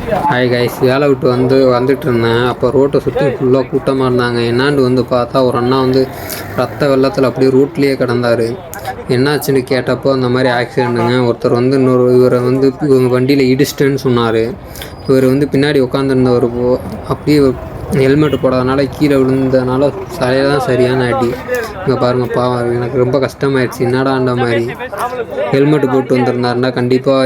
Hi guys, வேலை விட்டு வந்துட்டு இருந்தேன். அப்போ ரோட்டை சுற்றி ஃபுல்லாக கூட்டமாக இருந்தாங்க. என்னான்னு பார்த்தா ஒரு அண்ணா ரத்த வெள்ளத்தில் அப்படியே ரோட்லேயே கிடந்தார். என்னாச்சுன்னு கேட்டப்போ அந்த மாதிரி ஆக்சிடெண்ட்டுங்க. ஒருத்தர் இவரை இவங்க வண்டியில் இடிச்சிட்டேன்னு சொன்னார். இவர் பின்னாடி உட்காந்துருந்தவர் அப்படியே ஹெல்மெட் போடாதனால கீழே விழுந்ததுனால தலையில் தான் சரியான அடி. இங்கே பாருங்கள், பாவம், எனக்கு ரொம்ப கஷ்டமாயிடுச்சு. என்னடான்ற மாதிரி ஹெல்மெட்டு போட்டு வந்திருந்தாருன்னா கண்டிப்பாக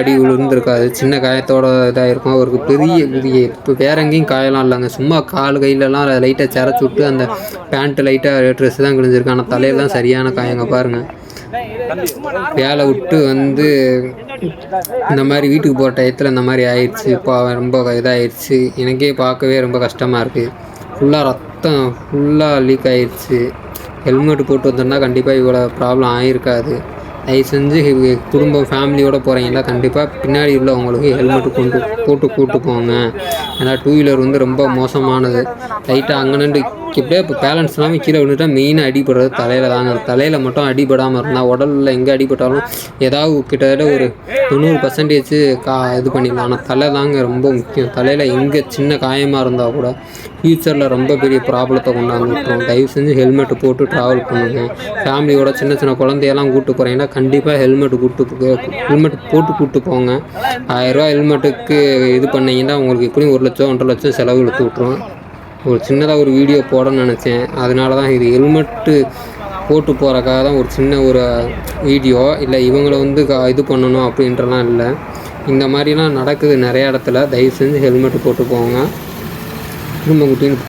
அடி விழுந்திருக்காது. சின்ன காயத்தோட இதாக இருக்கும். அவருக்கு பெரிய இப்போ வேற எங்கேயும் காயலாம் இல்லைங்க. சும்மா கால் கையிலலாம் லைட்டாக சிறச்சி விட்டு அந்த பேண்ட்டு லைட்டாக ட்ரெஸ்ஸு தான் கிழிஞ்சிருக்கு. ஆனால் தலையில் தான் சரியான காயங்க. பாருங்கள், வேலை விட்டு இந்த மாதிரி வீட்டுக்கு போகிற டயத்தில் இந்த மாதிரி ஆயிடுச்சு. இப்போ ரொம்ப இதாகிடுச்சு. எனக்கே பார்க்கவே ரொம்ப கஷ்டமாக இருக்குது. ஃபுல்லாக ரத்தம் ஃபுல்லாக லீக் ஆகிடுச்சு. ஹெல்மெட் போட்டு வந்தோம்னா கண்டிப்பாக இவ்வளோ ப்ராப்ளம் ஆகிருக்காது. தயவு செஞ்சு குடும்பம் ஃபேமிலியோடு போகிறீங்களா, கண்டிப்பாக பின்னாடி உள்ளவங்களுக்கு ஹெல்மெட்டு போட்டு கூட்டு போங்க. ஏன்னா டூ வீலர் ரொம்ப மோசமானது. லைட்டாக அங்கேன்னு இப்படியே இப்போ பேலன்ஸ் இல்லாமல் கீழே விழுந்துட்டால் மெயினாக அடிபடுறது தலையில் தாங்க. தலையில் மட்டும் அடிபடாமல் இருந்தால் உடலில் எங்கே அடிபட்டாலும் ஏதாவது கிட்டத்தட்ட ஒரு 90% இது பண்ணிடலாம். ஆனால் தலை தாங்க ரொம்ப முக்கியம். தலையில் எங்கே சின்ன காயமாக இருந்தால் கூட ஃப்யூச்சரில் ரொம்ப பெரிய ப்ராப்ளத்தை கொண்டாந்து விட்டுரும். தயவு செஞ்சு ஹெல்மெட்டு போட்டு ட்ராவல் பண்ணுங்கள். ஃபேமிலியோட சின்ன குழந்தையெல்லாம் கூப்பிட்டு போகிறீங்கன்னா கண்டிப்பாக ஹெல்மெட் போட்டு கூப்பிட்டு போங்க. 1000 ரூபா ஹெல்மெட்டுக்கு இது பண்ணிங்கன்னா உங்களுக்கு எப்படியும் 1 லட்சம் 1.5 லட்சம் செலவு இழுத்து விட்ருவோம். ஒரு சின்னதாக ஒரு வீடியோ போடணும்னு நினச்சேன். அதனால தான் இது ஹெல்மெட்டு போட்டு போகிறக்காக தான் ஒரு சின்ன வீடியோ. இல்லை இவங்களை இது பண்ணணும் அப்படின்றலாம் இல்லை. இந்த மாதிரிலாம் நடக்குது நிறைய இடத்துல. தயவு செஞ்சு ஹெல்மெட்டு போட்டு போங்க. குடும்பம் குட்டின்னு